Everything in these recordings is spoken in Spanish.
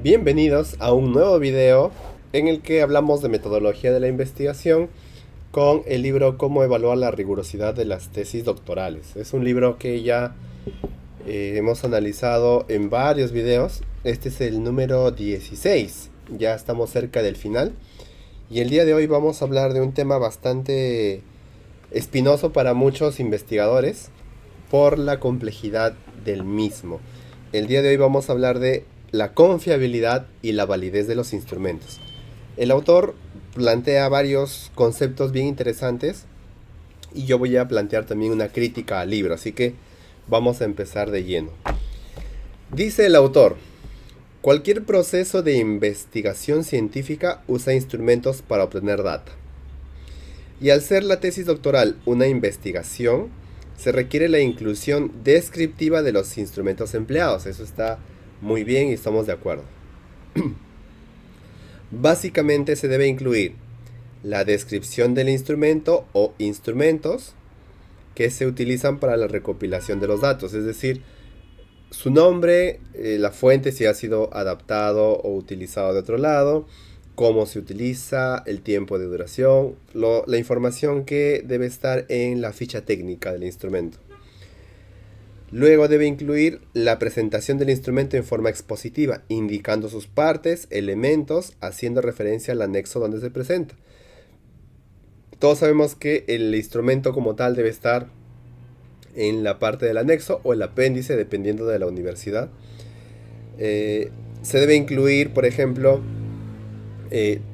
Bienvenidos a un nuevo video en el que hablamos de metodología de la investigación con el libro Cómo evaluar la rigurosidad de las tesis doctorales. Es un libro que ya hemos analizado en varios videos. Este es el número 16. Ya estamos cerca del final. Y el día de hoy vamos a hablar de un tema bastante espinoso para muchos investigadores por la complejidad del mismo. El día de hoy vamos a hablar de la confiabilidad y la validez de los instrumentos. El autor plantea varios conceptos bien interesantes y yo voy a plantear también una crítica al libro, así que vamos a empezar de lleno. Dice el autor: cualquier proceso de investigación científica usa instrumentos para obtener data. Y al ser la tesis doctoral una investigación, se requiere la inclusión descriptiva de los instrumentos empleados. Eso está muy bien y estamos de acuerdo. Básicamente se debe incluir la descripción del instrumento o instrumentos que se utilizan para la recopilación de los datos, es decir, su nombre, la fuente si ha sido adaptado o utilizado de otro lado, cómo se utiliza, el tiempo de duración, la información que debe estar en la ficha técnica del instrumento. Luego debe incluir la presentación del instrumento en forma expositiva, indicando sus partes, elementos, haciendo referencia al anexo donde se presenta. Todos sabemos que el instrumento como tal debe estar en la parte del anexo o el apéndice, dependiendo de la universidad. Se debe incluir, por ejemplo,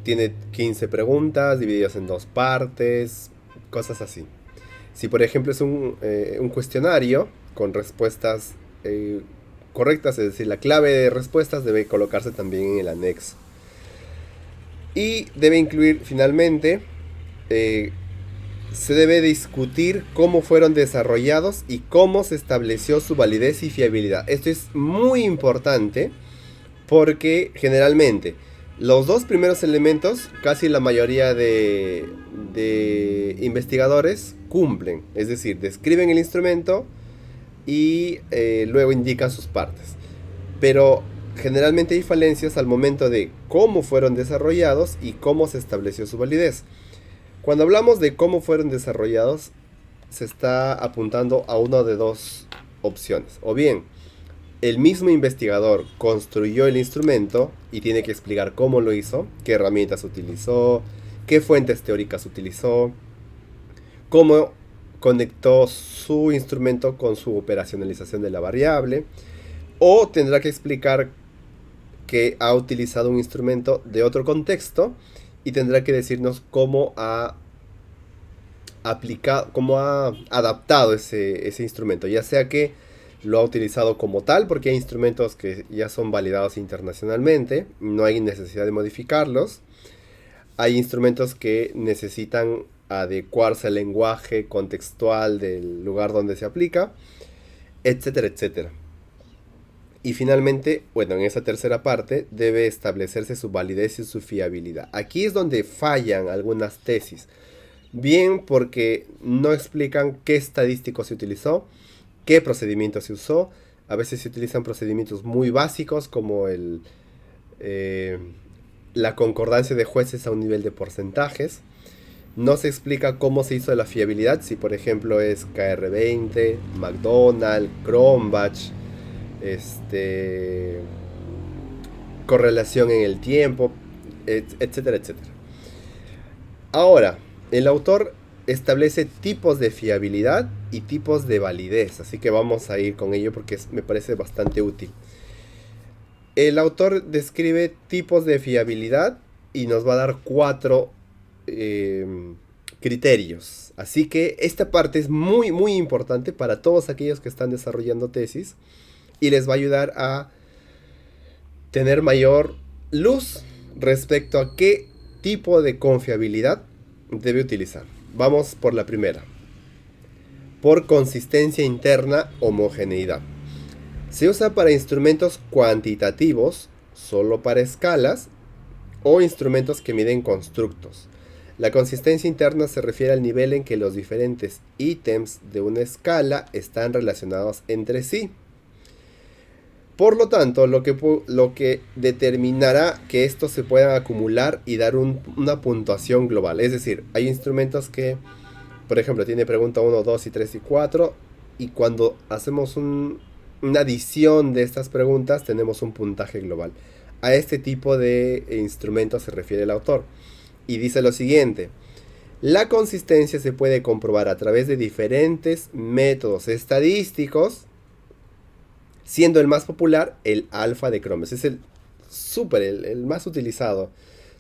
tiene 15 preguntas divididas en dos partes, cosas así. Si por ejemplo es un cuestionario con respuestas correctas, es decir, la clave de respuestas debe colocarse también en el anexo. Y debe incluir finalmente, se debe discutir cómo fueron desarrollados y cómo se estableció su validez y fiabilidad. Esto es muy importante porque generalmente los dos primeros elementos casi la mayoría de investigadores cumplen, es decir, describen el instrumento y luego indican sus partes. Pero generalmente hay falencias al momento de cómo fueron desarrollados y cómo se estableció su validez. Cuando hablamos de cómo fueron desarrollados, se está apuntando a una de dos opciones. O bien, el mismo investigador construyó el instrumento y tiene que explicar cómo lo hizo, qué herramientas utilizó, qué fuentes teóricas utilizó, cómo conectó su instrumento con su operacionalización de la variable, o tendrá que explicar que ha utilizado un instrumento de otro contexto y tendrá que decirnos cómo ha aplicado, cómo ha adaptado ese instrumento, ya sea que lo ha utilizado como tal, porque hay instrumentos que ya son validados internacionalmente, no hay necesidad de modificarlos. Hay instrumentos que necesitan adecuarse al lenguaje contextual del lugar donde se aplica, etcétera, etcétera. Y finalmente, bueno, en esa tercera parte debe establecerse su validez y su fiabilidad. Aquí es donde fallan algunas tesis. Bien porque no explican qué estadístico se utilizó, qué procedimiento se usó. A veces se utilizan procedimientos muy básicos como la concordancia de jueces a un nivel de porcentajes. No se explica cómo se hizo la fiabilidad, si por ejemplo es KR20, McDonald, Cronbach, correlación en el tiempo, etcétera, etcétera. Ahora, el autor establece tipos de fiabilidad y tipos de validez, así que vamos a ir con ello porque me parece bastante útil. El autor describe tipos de fiabilidad y nos va a dar 4 criterios. Así que esta parte es muy muy importante para todos aquellos que están desarrollando tesis y les va a ayudar a tener mayor luz respecto a qué tipo de confiabilidad debe utilizar. Vamos por la primera. Por consistencia interna, homogeneidad. Se usa para instrumentos cuantitativos, solo para escalas, o instrumentos que miden constructos. La consistencia interna se refiere al nivel en que los diferentes ítems de una escala están relacionados entre sí. Por lo tanto, lo que determinará que estos se puedan acumular y dar una puntuación global. Es decir, hay instrumentos que, por ejemplo, tiene pregunta 1, 2 y 3 y 4. Y cuando hacemos una adición de estas preguntas, tenemos un puntaje global. A este tipo de instrumentos se refiere el autor. Y dice lo siguiente: la consistencia se puede comprobar a través de diferentes métodos estadísticos, siendo el más popular el alfa de Crombach. Es el más utilizado.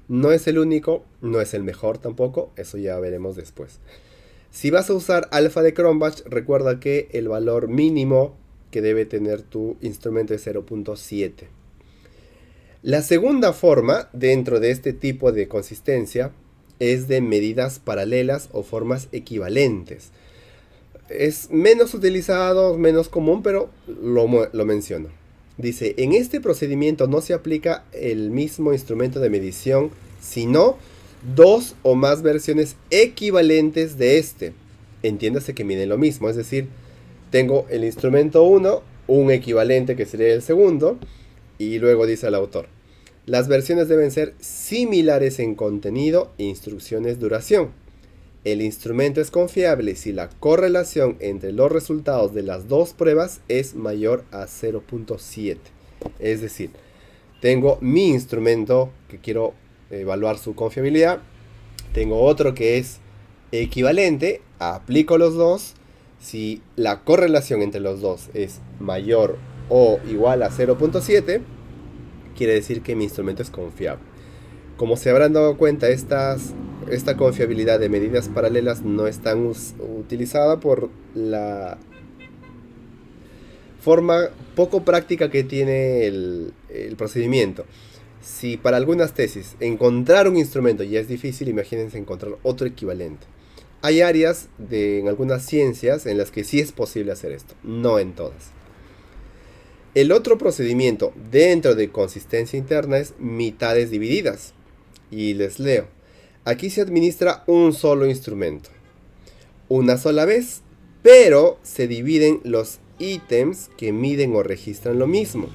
No es el único, no es el mejor tampoco, eso ya veremos después. Si vas a usar alfa de Crombach, recuerda que el valor mínimo que debe tener tu instrumento es 0.7. La segunda forma dentro de este tipo de consistencia es de medidas paralelas o formas equivalentes. Es menos utilizado, menos común, pero lo menciono. Dice, en este procedimiento no se aplica el mismo instrumento de medición, sino dos o más versiones equivalentes de este. Entiéndase que miden lo mismo, es decir, tengo el instrumento 1, un equivalente que sería el segundo, y luego dice el autor: las versiones deben ser similares en contenido, instrucciones, duración. El instrumento es confiable si la correlación entre los resultados de las dos pruebas es mayor a 0.7. Es decir, tengo mi instrumento que quiero evaluar su confiabilidad, tengo otro que es equivalente, aplico los dos. Si la correlación entre los dos es mayor o igual a 0.7, quiere decir que mi instrumento es confiable. Como se habrán dado cuenta, esta confiabilidad de medidas paralelas no es tan utilizada por la forma poco práctica que tiene el procedimiento. Si para algunas tesis encontrar un instrumento ya es difícil, imagínense encontrar otro equivalente. Hay áreas en algunas ciencias en las que sí es posible hacer esto, no en todas. El otro procedimiento dentro de consistencia interna es mitades divididas. Y les leo. Aquí se administra un solo instrumento, una sola vez, pero se dividen los ítems que miden o registran lo mismo.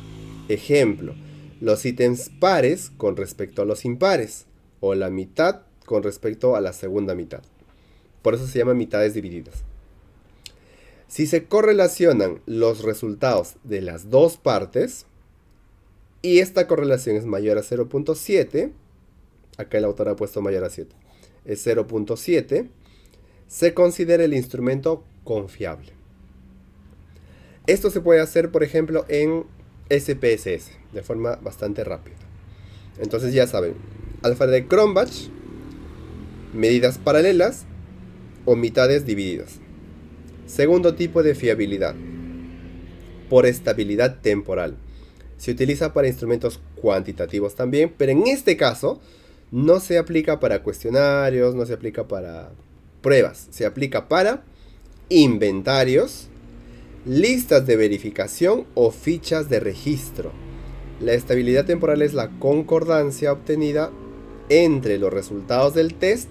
Ejemplo, los ítems pares con respecto a los impares, o la mitad con respecto a la segunda mitad. Por eso se llama mitades divididas. Si se correlacionan los resultados de las dos partes, y esta correlación es mayor a 0.7, acá el autor ha puesto mayor a 7, es 0.7, se considera el instrumento confiable. Esto se puede hacer, por ejemplo, en SPSS, de forma bastante rápida. Entonces ya saben, alfa de Crombach, medidas paralelas o mitades divididas. Segundo tipo de fiabilidad, por estabilidad temporal. Se utiliza para instrumentos cuantitativos también, pero en este caso no se aplica para cuestionarios, no se aplica para pruebas, se aplica para inventarios, listas de verificación o fichas de registro. La estabilidad temporal es la concordancia obtenida entre los resultados del test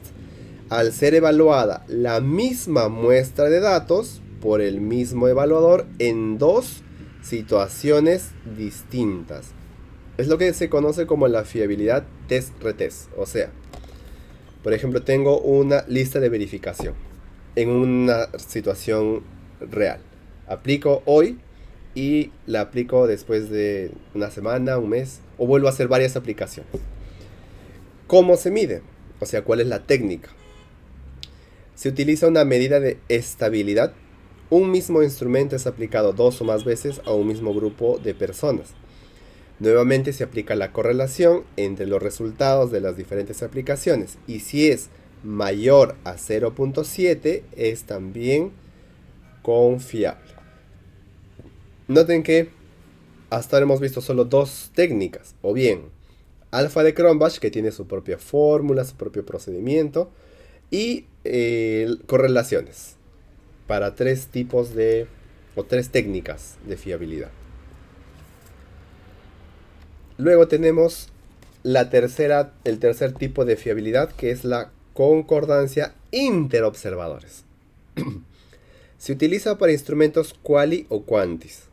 al ser evaluada la misma muestra de datos por el mismo evaluador en dos situaciones distintas. Es lo que se conoce como la fiabilidad test-retest. O sea, por ejemplo, tengo una lista de verificación en una situación real. Aplico hoy y la aplico después de una semana, un mes, o vuelvo a hacer varias aplicaciones. ¿Cómo se mide? O sea, ¿cuál es la técnica? Se utiliza una medida de estabilidad. Un mismo instrumento es aplicado dos o más veces a un mismo grupo de personas. Nuevamente se aplica la correlación entre los resultados de las diferentes aplicaciones. Y si es mayor a 0.7, es también confiable. Noten que hasta ahora hemos visto solo dos técnicas. O bien, alfa de Crombach, que tiene su propia fórmula, su propio procedimiento. Y correlaciones para tres técnicas de fiabilidad. Luego tenemos el tercer tipo de fiabilidad, que es la concordancia interobservadores. Se utiliza para instrumentos quali o quantis.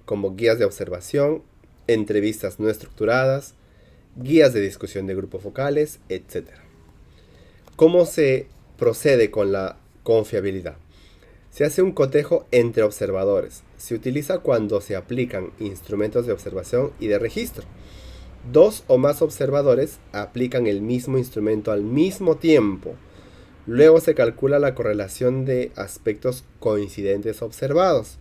como guías de observación, entrevistas no estructuradas, guías de discusión de grupos focales, etc. ¿Cómo se procede con la confiabilidad? Se hace un cotejo entre observadores. Se utiliza cuando se aplican instrumentos de observación y de registro. Dos o más observadores aplican el mismo instrumento al mismo tiempo. Luego se calcula la correlación de aspectos coincidentes observados.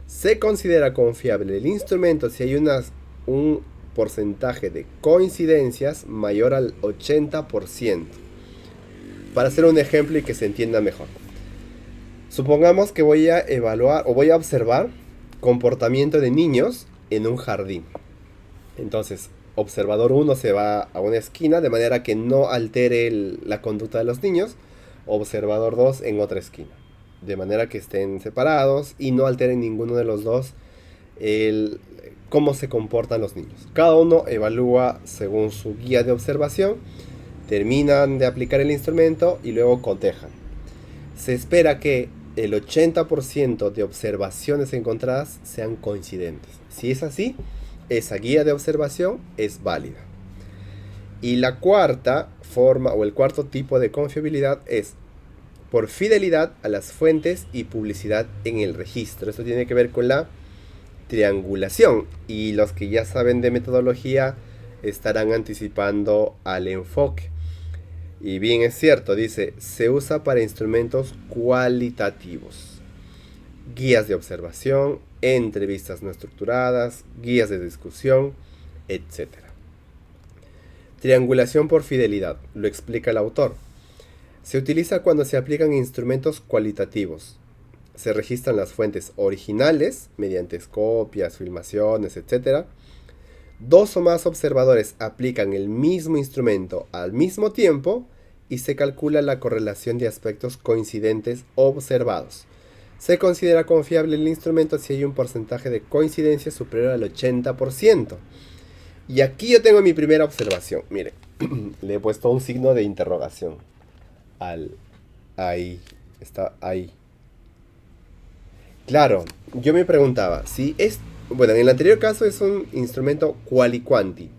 Se considera confiable el instrumento si hay un porcentaje de coincidencias mayor al 80%. Para hacer un ejemplo y que se entienda mejor. Supongamos que voy a evaluar o voy a observar comportamiento de niños en un jardín. Entonces, observador 1 se va a una esquina de manera que no altere la conducta de los niños. Observador 2 en otra esquina. De manera que estén separados y no alteren ninguno de los dos cómo se comportan los niños. Cada uno evalúa según su guía de observación, terminan de aplicar el instrumento y luego cotejan. Se espera que el 80% de observaciones encontradas sean coincidentes. Si es así, esa guía de observación es válida. Y la cuarta forma o el cuarto tipo de confiabilidad es por fidelidad a las fuentes y publicidad en el registro. Esto tiene que ver con la triangulación, y los que ya saben de metodología estarán anticipando al enfoque. Y bien es cierto, dice, se usa para instrumentos cualitativos, guías de observación, entrevistas no estructuradas, guías de discusión, etc. Triangulación por fidelidad, lo explica el autor. Se utiliza cuando se aplican instrumentos cualitativos. Se registran las fuentes originales mediante copias, filmaciones, etc. Dos o más observadores aplican el mismo instrumento al mismo tiempo y se calcula la correlación de aspectos coincidentes observados. Se considera confiable el instrumento si hay un porcentaje de coincidencia superior al 80%. Y aquí yo tengo mi primera observación. Mire, le he puesto un signo de interrogación. Ahí, está ahí. Claro, yo me preguntaba, si es... Bueno, en el anterior caso es un instrumento quali-quanti.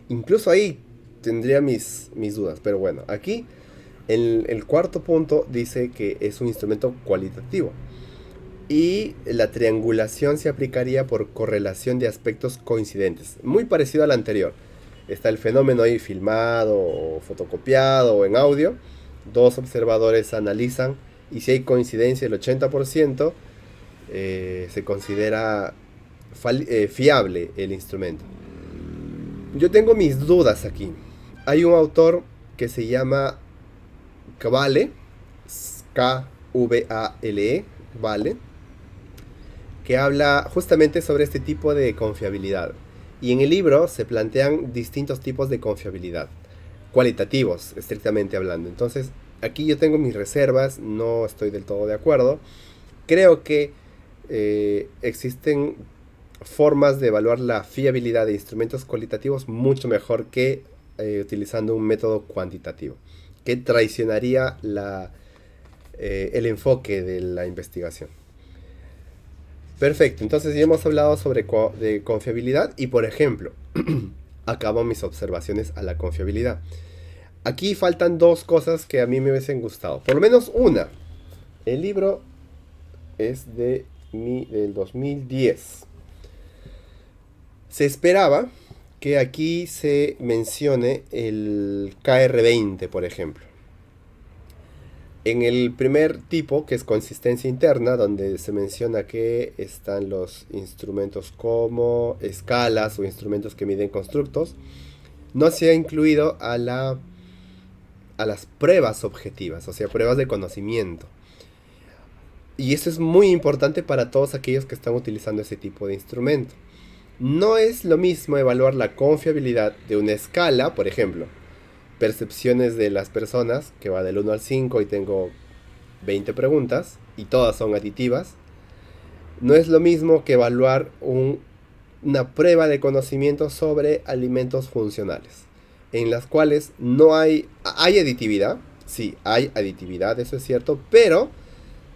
Incluso ahí tendría mis dudas, pero bueno, aquí el cuarto punto dice que es un instrumento cualitativo. Y la triangulación se aplicaría por correlación de aspectos coincidentes, muy parecido al anterior. Está el fenómeno ahí filmado, o fotocopiado, o en audio. Dos observadores analizan y si hay coincidencia del 80%, se considera fiable el instrumento. Yo tengo mis dudas aquí. Hay un autor que se llama Kvale, Kvale, Vale, que habla justamente sobre este tipo de confiabilidad. Y en el libro se plantean distintos tipos de confiabilidad, cualitativos, estrictamente hablando. Entonces, aquí yo tengo mis reservas, no estoy del todo de acuerdo. Creo que existen formas de evaluar la fiabilidad de instrumentos cualitativos mucho mejor que utilizando un método cuantitativo, que traicionaría el enfoque de la investigación. Perfecto, entonces ya hemos hablado sobre de confiabilidad y, por ejemplo, acabo mis observaciones a la confiabilidad. Aquí faltan dos cosas que a mí me hubiesen gustado, por lo menos una. El libro es del 2010. Se esperaba que aquí se mencione el KR20, por ejemplo. En el primer tipo, que es consistencia interna, donde se menciona que están los instrumentos como escalas o instrumentos que miden constructos, no se ha incluido a las pruebas objetivas, o sea, pruebas de conocimiento. Y eso es muy importante para todos aquellos que están utilizando ese tipo de instrumento. No es lo mismo evaluar la confiabilidad de una escala, por ejemplo, percepciones de las personas, que va del 1 al 5 y tengo 20 preguntas, y todas son aditivas. No es lo mismo que evaluar una prueba de conocimiento sobre alimentos funcionales, en las cuales no hay aditividad. Sí, hay aditividad, eso es cierto, pero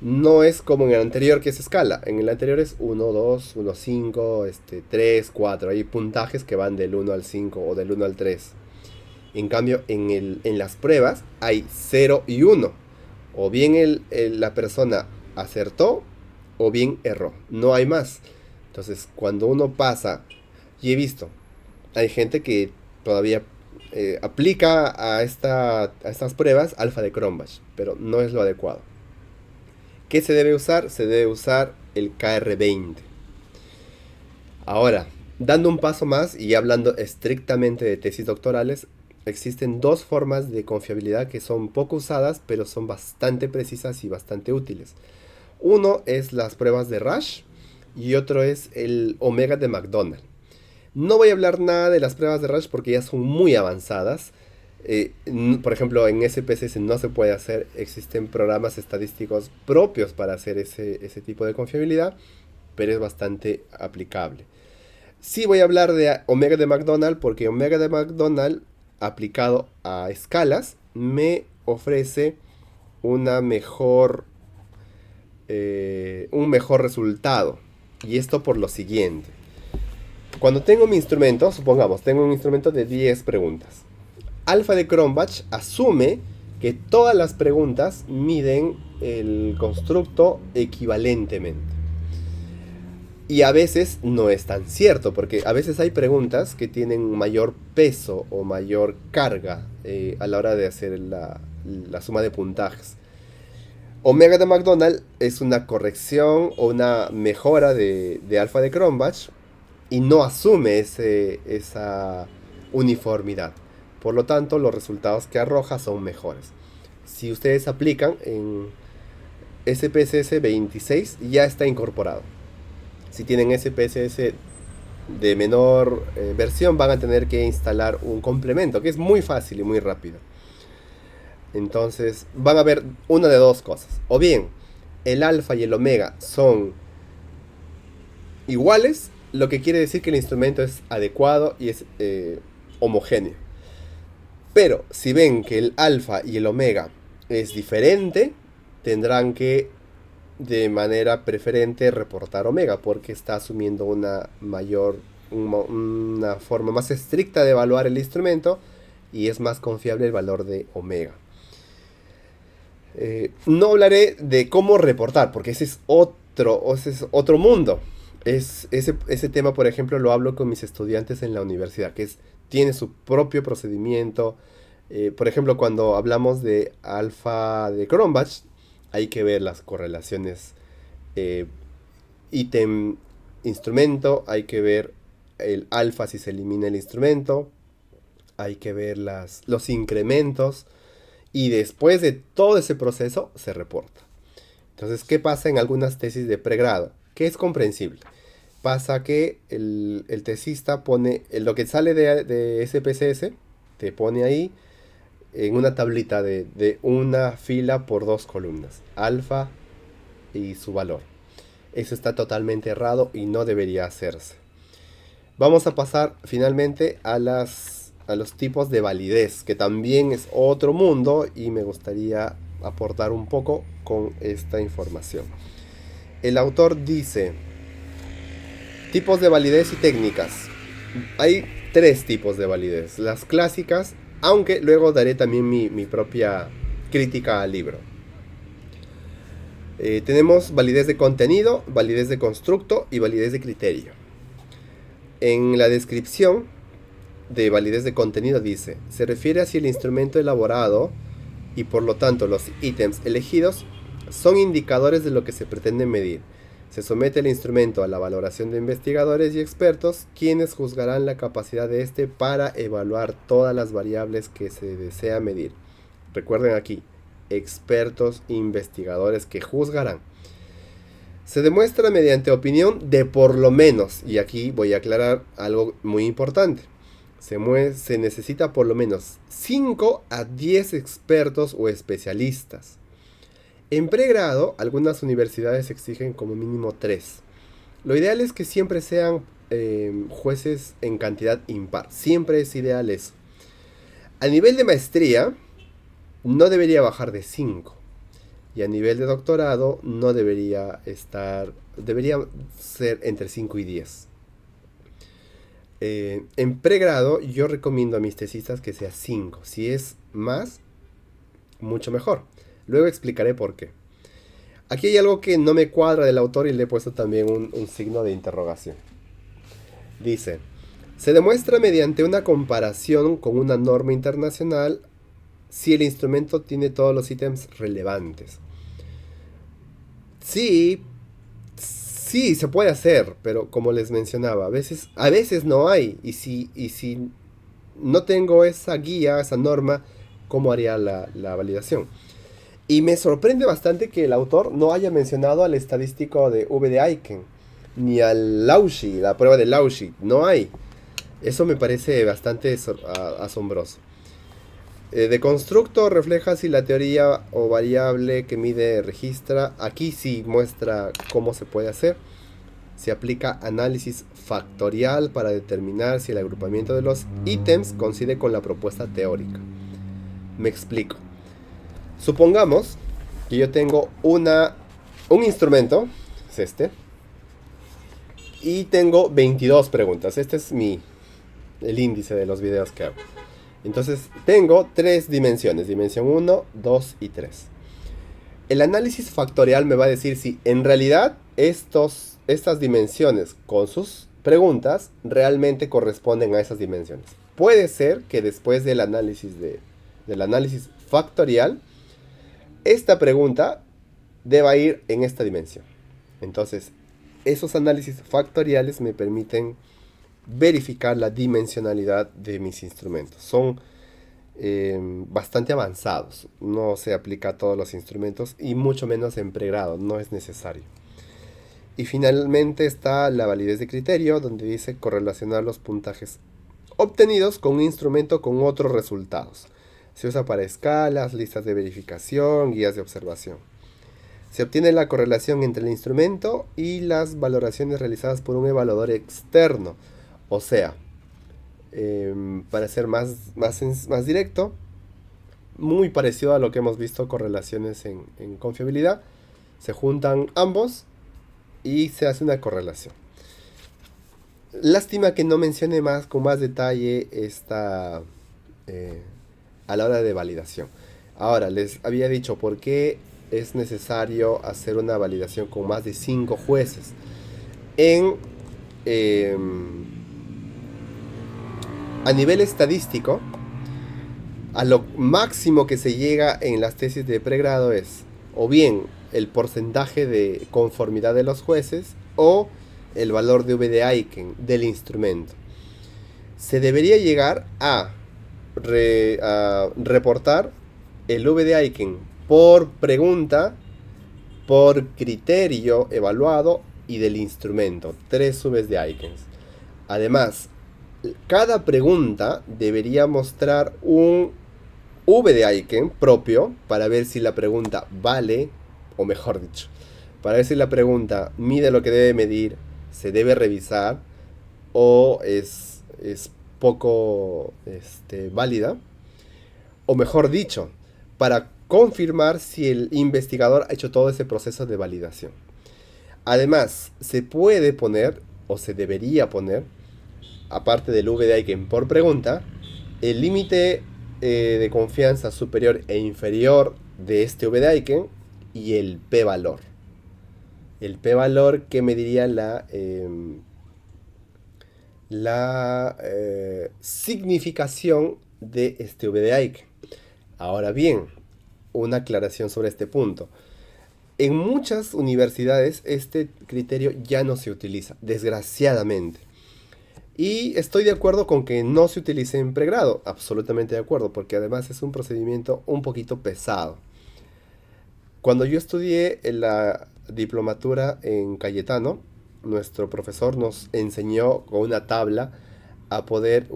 No es como en el anterior que es escala. En el anterior es 1, 2, 1, 5, 3, 4. Hay puntajes que van del 1 al 5 o del 1 al 3. En cambio, en las pruebas hay 0 y 1. O bien la persona acertó o bien erró. No hay más. Entonces, cuando uno pasa, y he visto, hay gente que todavía aplica a estas pruebas alfa de Cronbach, pero no es lo adecuado. ¿Qué se debe usar? Se debe usar el KR20. Ahora, dando un paso más y hablando estrictamente de tesis doctorales, existen dos formas de confiabilidad que son poco usadas, pero son bastante precisas y bastante útiles. Uno es las pruebas de Rush y otro es el Omega de McDonald. No voy a hablar nada de las pruebas de Rush porque ya son muy avanzadas. Por ejemplo, en SPSS no se puede hacer, existen programas estadísticos propios para hacer ese tipo de confiabilidad, pero es bastante aplicable. Sí voy a hablar de Omega de McDonald porque Omega de McDonald aplicado a escalas me ofrece una mejor, un mejor resultado. Y esto por lo siguiente. Cuando tengo mi instrumento, supongamos, tengo un instrumento de 10 preguntas. Alfa de Cronbach asume que todas las preguntas miden el constructo equivalentemente. Y a veces no es tan cierto, porque a veces hay preguntas que tienen mayor peso o mayor carga a la hora de hacer la suma de puntajes. Omega de McDonald es una corrección o una mejora de alfa de Cronbach y no asume esa uniformidad. Por lo tanto, los resultados que arroja son mejores. Si ustedes aplican en SPSS 26, ya está incorporado. Si tienen SPSS de menor versión, van a tener que instalar un complemento, que es muy fácil y muy rápido. Entonces, van a ver una de dos cosas. O bien, el alfa y el omega son iguales, lo que quiere decir que el instrumento es adecuado y es homogéneo. Pero si ven que el alfa y el omega es diferente, tendrán que de manera preferente reportar omega porque está asumiendo una forma más estricta de evaluar el instrumento y es más confiable el valor de omega. No hablaré de cómo reportar porque ese es otro mundo. Ese tema, por ejemplo, lo hablo con mis estudiantes en la universidad, tiene su propio procedimiento. Por ejemplo, cuando hablamos de alfa de Cronbach, hay que ver las correlaciones ítem instrumento, hay que ver el alfa si se elimina el instrumento, hay que ver los incrementos y después de todo ese proceso se reporta. Entonces, ¿qué pasa en algunas tesis de pregrado? Que es comprensible. Pasa que el tesista pone lo que sale de SPSS, te pone ahí en una tablita de una fila por dos columnas, alfa y su valor. Eso está totalmente errado y no debería hacerse. Vamos a pasar finalmente a los tipos de validez, que también es otro mundo y me gustaría aportar un poco con esta información. El autor dice: tipos de validez y técnicas. Hay tres tipos de validez. Las clásicas, aunque luego daré también mi propia crítica al libro. Tenemos validez de contenido, validez de constructo y validez de criterio. En la descripción de validez de contenido dice: se refiere a si el instrumento elaborado y por lo tanto los ítems elegidos son indicadores de lo que se pretende medir. Se somete el instrumento a la valoración de investigadores y expertos, quienes juzgarán la capacidad de este para evaluar todas las variables que se desea medir. Recuerden aquí, expertos e investigadores que juzgarán. Se demuestra mediante opinión de por lo menos, y aquí voy a aclarar algo muy importante, se necesita por lo menos 5 a 10 expertos o especialistas. En pregrado, algunas universidades exigen como mínimo 3. Lo ideal es que siempre sean jueces en cantidad impar. Siempre es ideal eso. A nivel de maestría, no debería bajar de 5. Y a nivel de doctorado no debería estar, debería ser entre 5 y 10. En pregrado yo recomiendo a mis tesistas que sea 5. Si es más, mucho mejor. Luego explicaré por qué. Aquí hay algo que no me cuadra del autor y le he puesto también un signo de interrogación. Dice, se demuestra mediante una comparación con una norma internacional si el instrumento tiene todos los ítems relevantes. Sí, sí, se puede hacer, pero como les mencionaba, a veces no hay. Y si no tengo esa guía, esa norma, ¿cómo haría la validación? Y me sorprende bastante que el autor no haya mencionado al estadístico de V de Aiken, ni al Laushi, la prueba de Laushi. No hay. Eso me parece bastante asombroso. De constructo refleja si la teoría o variable que mide registra. Aquí sí muestra cómo se puede hacer. Se aplica análisis factorial para determinar si el agrupamiento de los ítems coincide con la propuesta teórica. Me explico. Supongamos que yo tengo un instrumento, es este, y tengo 22 preguntas. Este es el índice de los videos que hago. Entonces tengo 3 dimensiones, dimensión 1, 2 y 3. El análisis factorial me va a decir si en realidad estas dimensiones con sus preguntas realmente corresponden a esas dimensiones. Puede ser que después del análisis factorial, esta pregunta deba ir en esta dimensión. Entonces, esos análisis factoriales me permiten verificar la dimensionalidad de mis instrumentos. Son bastante avanzados. No se aplica a todos los instrumentos y mucho menos en pregrado. No es necesario. Y finalmente está la validez de criterio, donde dice correlacionar los puntajes obtenidos con un instrumento con otros resultados. Se usa para escalas, listas de verificación, guías de observación. Se obtiene la correlación entre el instrumento y las valoraciones realizadas por un evaluador externo. O sea, para ser más directo, muy parecido a lo que hemos visto correlaciones en confiabilidad. Se juntan ambos y se hace una correlación. Lástima que no mencione con más detalle esta a la hora de validación. Ahora, les había dicho por qué es necesario hacer una validación con más de 5 jueces. A nivel estadístico, a lo máximo que se llega en las tesis de pregrado es o bien el porcentaje de conformidad de los jueces o el valor de V de Aiken del instrumento. Se debería llegar a reportar el V de Aiken por pregunta, por criterio evaluado y del instrumento. 3 Vs de Aiken. Además, cada pregunta debería mostrar un V de Aiken propio para ver si la pregunta vale, o mejor dicho, para ver si la pregunta mide lo que debe medir, se debe revisar o es poco válida, o mejor dicho, para confirmar si el investigador ha hecho todo ese proceso de validación. Además, se puede poner, o se debería poner, aparte del V de Aiken por pregunta, el límite de confianza superior e inferior de este V de Aiken y el p-valor. El p-valor que mediría la significación de este V de Aiken. Ahora bien, una aclaración sobre este punto. En muchas universidades este criterio ya no se utiliza, desgraciadamente. Y estoy de acuerdo con que no se utilice en pregrado, absolutamente de acuerdo, porque además es un procedimiento un poquito pesado. Cuando yo estudié en la diplomatura en Cayetano, nuestro profesor nos enseñó con una tabla a poder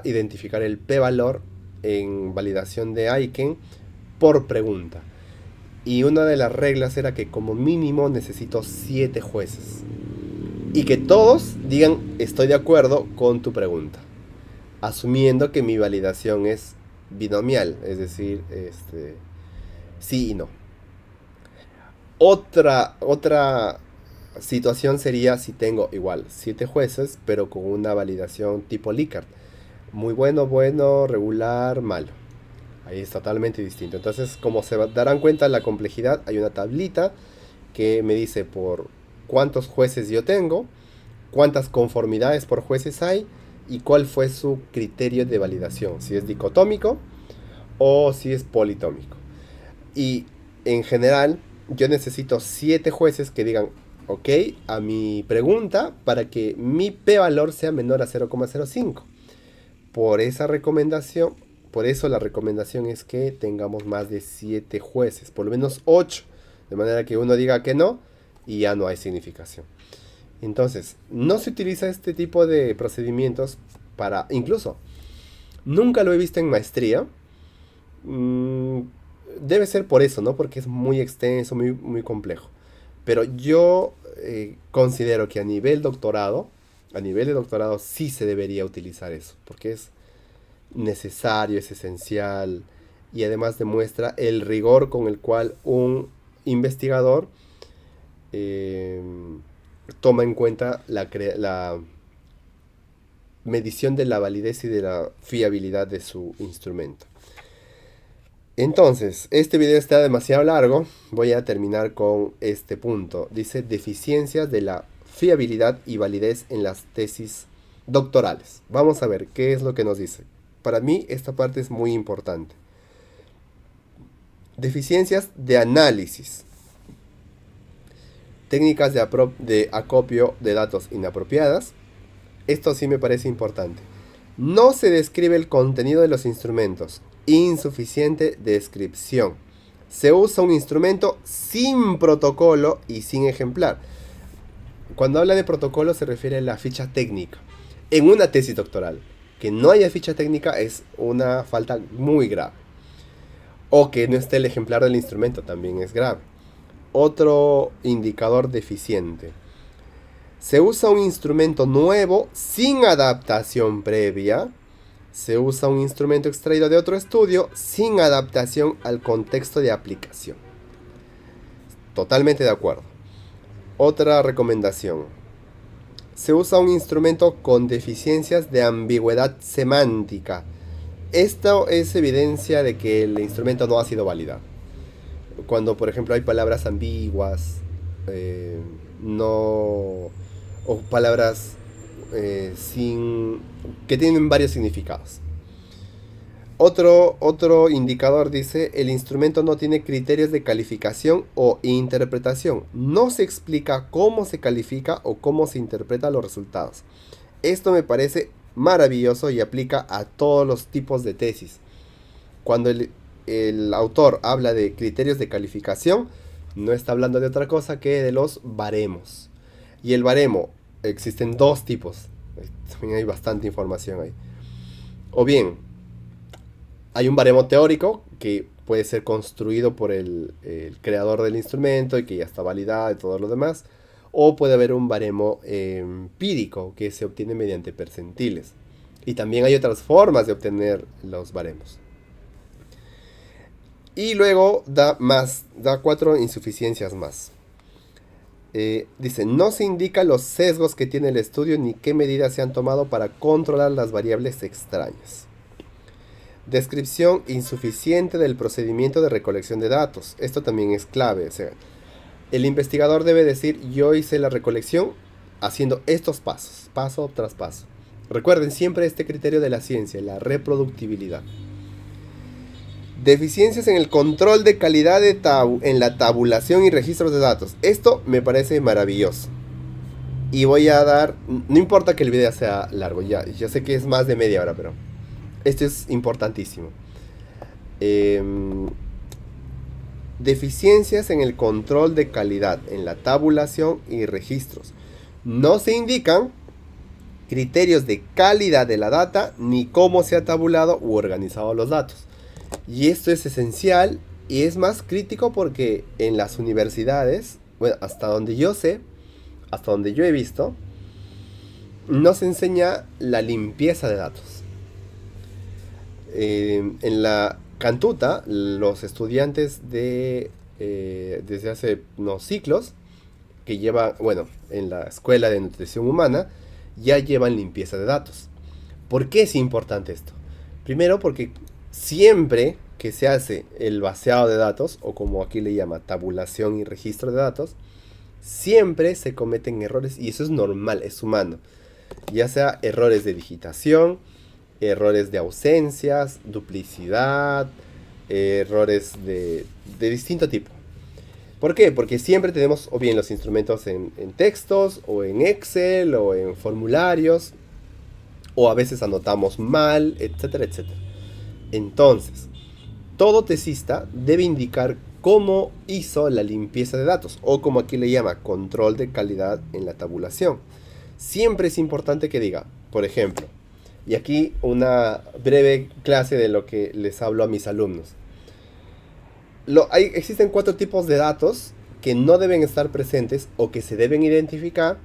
identificar el p-valor en validación de Aiken por pregunta. Y una de las reglas era que como mínimo necesito 7 jueces. Y que todos digan estoy de acuerdo con tu pregunta. Asumiendo que mi validación es binomial, es decir, sí y no. Otra situación sería si tengo igual 7 jueces, pero con una validación tipo Likert. Muy bueno, bueno, regular, malo. Ahí es totalmente distinto. Entonces, como se darán cuenta de la complejidad, hay una tablita que me dice por cuántos jueces yo tengo, cuántas conformidades por jueces hay y cuál fue su criterio de validación, si es dicotómico o si es politómico. Y en general, yo necesito 7 jueces que digan ok a mi pregunta para que mi p-valor sea menor a 0,05. Por esa recomendación, por eso la recomendación es que tengamos más de 7 jueces, por lo menos 8, de manera que uno diga que no y ya no hay significación. Entonces, no se utiliza este tipo de procedimientos para, incluso, nunca lo he visto en maestría. Mm, Debe ser por eso, ¿no? Porque es muy extenso, muy, muy complejo. Pero yo considero que a nivel de doctorado sí se debería utilizar eso, porque es necesario, es esencial y además demuestra el rigor con el cual un investigador eh, toma en cuenta la medición de la validez y de la fiabilidad de su instrumento. Entonces, este video está demasiado largo, voy a terminar con este punto. Dice deficiencias de la fiabilidad y validez en las tesis doctorales. Vamos a ver qué es lo que nos dice. Para mí esta parte es muy importante. Deficiencias de análisis. Técnicas de acopio de datos inapropiadas. Esto sí me parece importante. No se describe el contenido de los instrumentos. Insuficiente descripción. Se usa un instrumento sin protocolo y sin ejemplar. Cuando habla de protocolo se refiere a la ficha técnica. En una tesis doctoral, que no haya ficha técnica es una falta muy grave. O que no esté el ejemplar del instrumento también es grave. Otro indicador deficiente. Se usa un instrumento nuevo sin adaptación previa. Se usa un instrumento extraído de otro estudio sin adaptación al contexto de aplicación. Totalmente de acuerdo. Otra recomendación. Se usa un instrumento con deficiencias de ambigüedad semántica. Esto es evidencia de que el instrumento no ha sido validado. Cuando, por ejemplo, hay palabras ambiguas, no, o palabras que tienen varios significados. Otro indicador dice, el instrumento no tiene criterios de calificación o interpretación. No se explica cómo se califica o cómo se interpreta los resultados. Esto me parece maravilloso y aplica a todos los tipos de tesis. Cuando el autor habla de criterios de calificación, no está hablando de otra cosa que de los baremos. Y el baremo, existen dos tipos. También hay bastante información ahí. O bien, hay un baremo teórico que puede ser construido por el creador del instrumento y que ya está validado y todo lo demás. O puede haber un baremo empírico que se obtiene mediante percentiles. Y también hay otras formas de obtener los baremos. Y luego da 4 insuficiencias más. Dice, no se indica los sesgos que tiene el estudio ni qué medidas se han tomado para controlar las variables extrañas. Descripción insuficiente del procedimiento de recolección de datos. Esto también es clave. O sea, el investigador debe decir, yo hice la recolección haciendo estos pasos, paso tras paso. Recuerden siempre este criterio de la ciencia, la reproductibilidad. Deficiencias en el control de calidad en la tabulación y registros de datos. Esto me parece maravilloso. Y voy a dar, no importa que el video sea largo, ya sé que es más de media hora, pero esto es importantísimo. Deficiencias en el control de calidad en la tabulación y registros. No se indican criterios de calidad de la data ni cómo se ha tabulado u organizado los datos. Y esto es esencial y es más crítico porque en las universidades, bueno, hasta donde yo sé, hasta donde yo he visto, no se enseña la limpieza de datos. En la Cantuta, los estudiantes de desde hace unos ciclos que llevan, bueno, en la Escuela de Nutrición Humana, ya llevan limpieza de datos. ¿Por qué es importante esto? Primero porque siempre que se hace el vaciado de datos, o como aquí le llama tabulación y registro de datos, siempre se cometen errores y eso es normal, es humano. Ya sea errores de digitación, errores de ausencias, duplicidad, errores de distinto tipo. ¿Por qué? Porque siempre tenemos o bien los instrumentos en textos, o en Excel, o en formularios, o a veces anotamos mal, etcétera, etcétera. Entonces, todo tesista debe indicar cómo hizo la limpieza de datos, o como aquí le llama, control de calidad en la tabulación. Siempre es importante que diga, por ejemplo, y aquí una breve clase de lo que les hablo a mis alumnos. Existen 4 tipos de datos que no deben estar presentes o que se deben identificar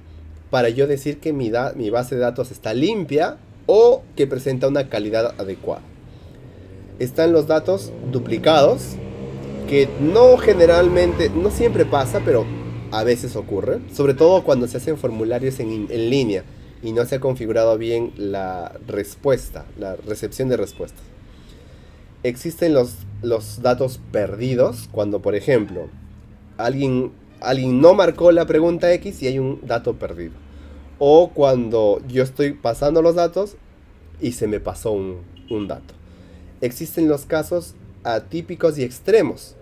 para yo decir que mi base de datos está limpia o que presenta una calidad adecuada. Están los datos duplicados, que no generalmente, no siempre pasa, pero a veces ocurre, sobre todo cuando se hacen formularios en línea y no se ha configurado bien la respuesta, la recepción de respuestas. Existen los datos perdidos, cuando por ejemplo alguien no marcó la pregunta X y hay un dato perdido. O cuando yo estoy pasando los datos y se me pasó un dato. Existen los casos atípicos y extremos,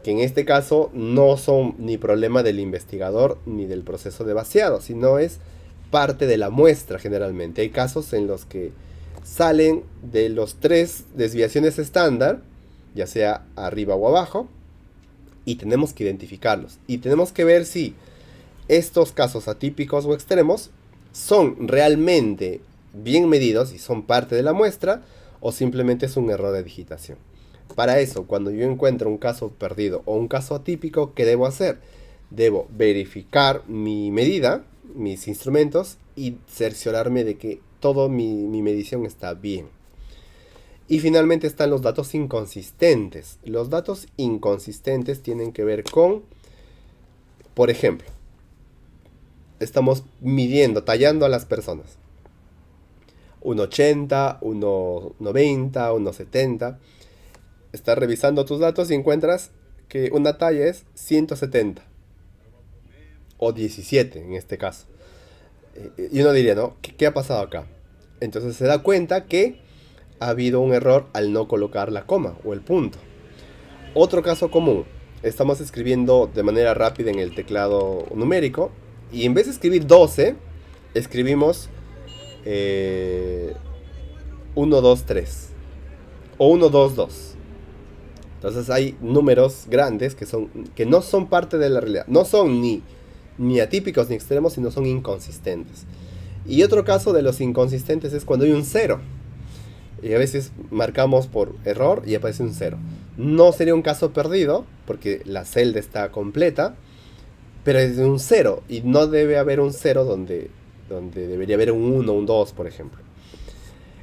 que en este caso no son ni problema del investigador ni del proceso de vaciado, sino es parte de la muestra generalmente. Hay casos en los que salen de los 3 desviaciones estándar, ya sea arriba o abajo, y tenemos que identificarlos. Y tenemos que ver si estos casos atípicos o extremos son realmente bien medidos y son parte de la muestra, o simplemente es un error de digitación. Para eso, cuando yo encuentro un caso perdido o un caso atípico, ¿qué debo hacer? Debo verificar mi medida, mis instrumentos, y cerciorarme de que toda mi medición está bien. Y finalmente están los datos inconsistentes. Los datos inconsistentes tienen que ver con, por ejemplo, estamos midiendo, tallando a las personas. 1,80, 1,90, 1,70. Estás revisando tus datos y encuentras que una talla es 170. O 17 en este caso. Y uno diría, ¿no? ¿Qué ha pasado acá? Entonces se da cuenta que ha habido un error al no colocar la coma o el punto. Otro caso común. Estamos escribiendo de manera rápida en el teclado numérico. Y en vez de escribir 12, escribimos 1, 2, 3. O 1, 2, 2. Entonces hay números grandes que no son parte de la realidad. No son ni atípicos ni extremos, sino son inconsistentes. Y otro caso de los inconsistentes es cuando hay un 0. Y a veces marcamos por error y aparece un 0. No sería un caso perdido, porque la celda está completa, pero es un 0. Y no debe haber un 0 donde debería haber un 1, un 2, por ejemplo.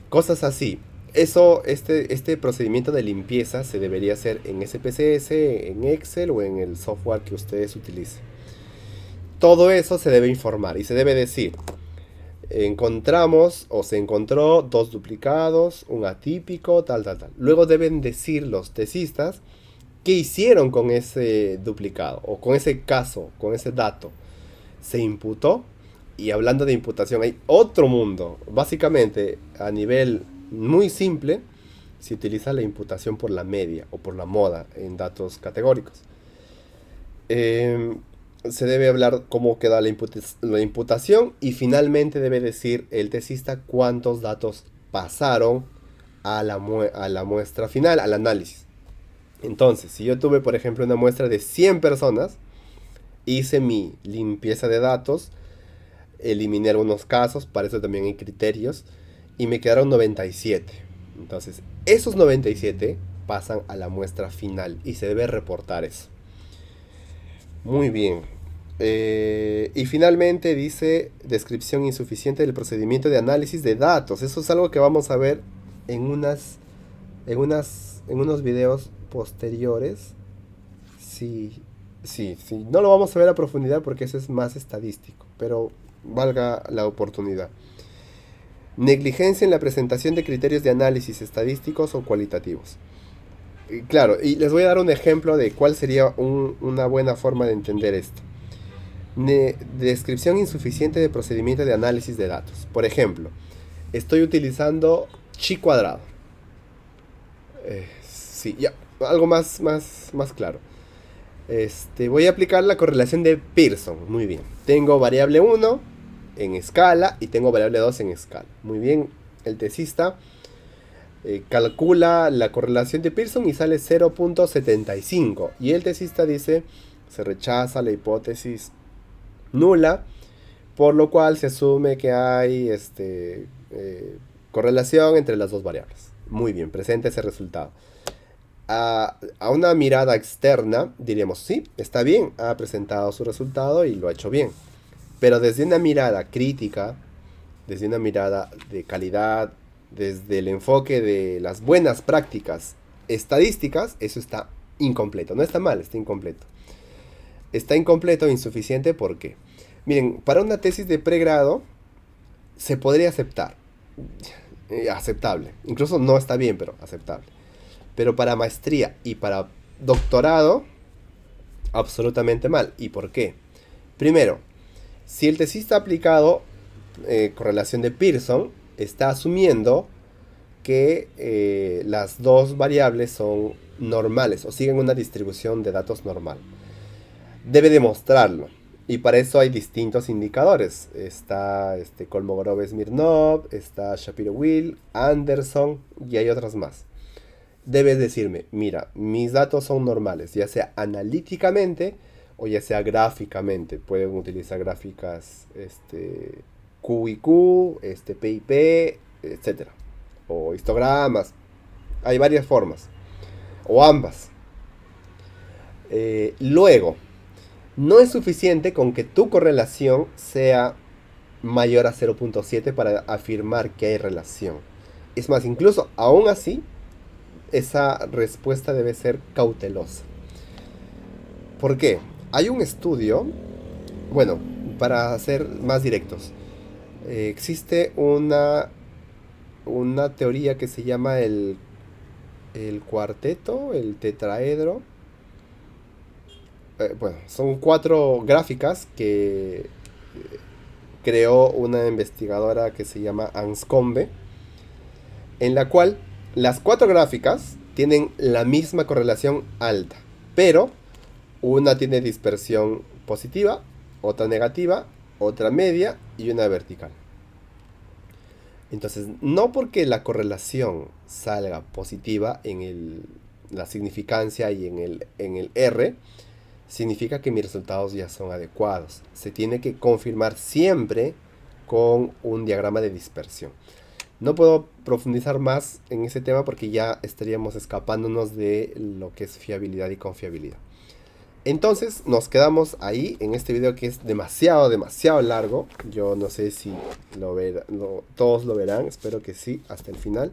Cosas así. Este procedimiento de limpieza se debería hacer en SPSS, en Excel o en el software que ustedes utilicen. Todo eso se debe informar y se debe decir: encontramos o se encontró 2 duplicados, un atípico, tal. Luego deben decir los tesistas qué hicieron con ese duplicado o con ese caso, con ese dato. Se imputó. Y hablando de imputación, hay otro mundo. Básicamente, a nivel muy simple, se utiliza la imputación por la media o por la moda en datos categóricos. Se debe hablar cómo queda la imputación y finalmente debe decir el tesista cuántos datos pasaron a la muestra final, al análisis. Entonces, si yo tuve, por ejemplo, una muestra de 100 personas, hice mi limpieza de datos, eliminé algunos casos, para eso también hay criterios, y me quedaron 97. Entonces, esos 97 pasan a la muestra final y se debe reportar eso. Muy bien. Y finalmente dice descripción insuficiente del procedimiento de análisis de datos. Eso es algo que vamos a ver en unos videos posteriores. Sí, sí, sí. No lo vamos a ver a profundidad porque eso es más estadístico, pero valga la oportunidad. Negligencia en la presentación de criterios de análisis estadísticos o cualitativos. Claro, y les voy a dar un ejemplo de cuál sería una buena forma de entender esto. Descripción insuficiente de procedimiento de análisis de datos. Por ejemplo, estoy utilizando chi cuadrado. Sí, ya, algo más claro. Voy a aplicar la correlación de Pearson. Muy bien. Tengo variable uno en escala y tengo variable 2 en escala. Muy bien. El tesista calcula la correlación de Pearson y sale 0.75. Y el tesista dice, se rechaza la hipótesis nula, por lo cual se asume que hay correlación entre las dos variables. Muy bien, presente ese resultado. A una mirada externa diríamos, sí, está bien, ha presentado su resultado y lo ha hecho bien. Pero desde una mirada crítica, desde una mirada de calidad, desde el enfoque de las buenas prácticas estadísticas, eso está incompleto. No está mal, está incompleto. Está incompleto e insuficiente porque, miren, para una tesis de pregrado se podría aceptar. Aceptable. Incluso no está bien, pero aceptable. Pero para maestría y para doctorado, absolutamente mal. ¿Y por qué? Primero, si el tesista ha aplicado correlación de Pearson, está asumiendo que las dos variables son normales o siguen una distribución de datos normal. Debe demostrarlo. Y para eso hay distintos indicadores. Está Kolmogorov-Smirnov, está Shapiro-Wilk, Anderson y hay otras más. Debes decirme, mira, mis datos son normales, ya sea analíticamente o ya sea gráficamente. Pueden utilizar gráficas Q y Q, P y P, etc. O histogramas. Hay varias formas. O ambas. Luego, no es suficiente con que tu correlación sea mayor a 0.7 para afirmar que hay relación. Es más, incluso aún así, esa respuesta debe ser cautelosa. ¿Por qué? Hay un estudio, bueno, para ser más directos, existe una teoría que se llama el cuarteto, el tetraedro. Bueno, son 4 gráficas que creó una investigadora que se llama Anscombe, en la cual las 4 gráficas tienen la misma correlación alta, pero una tiene dispersión positiva, otra negativa, otra media y una vertical. Entonces, no porque la correlación salga positiva en la significancia y en el R, significa que mis resultados ya son adecuados. Se tiene que confirmar siempre con un diagrama de dispersión. No puedo profundizar más en ese tema porque ya estaríamos escapándonos de lo que es fiabilidad y confiabilidad. Entonces nos quedamos ahí en este video que es demasiado largo. Yo no sé si todos lo verán, espero que sí, hasta el final.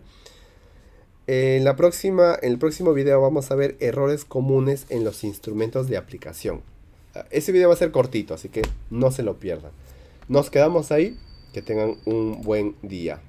En el próximo video vamos a ver errores comunes en los instrumentos de aplicación. Ese video va a ser cortito, así que no se lo pierdan. Nos quedamos ahí, que tengan un buen día.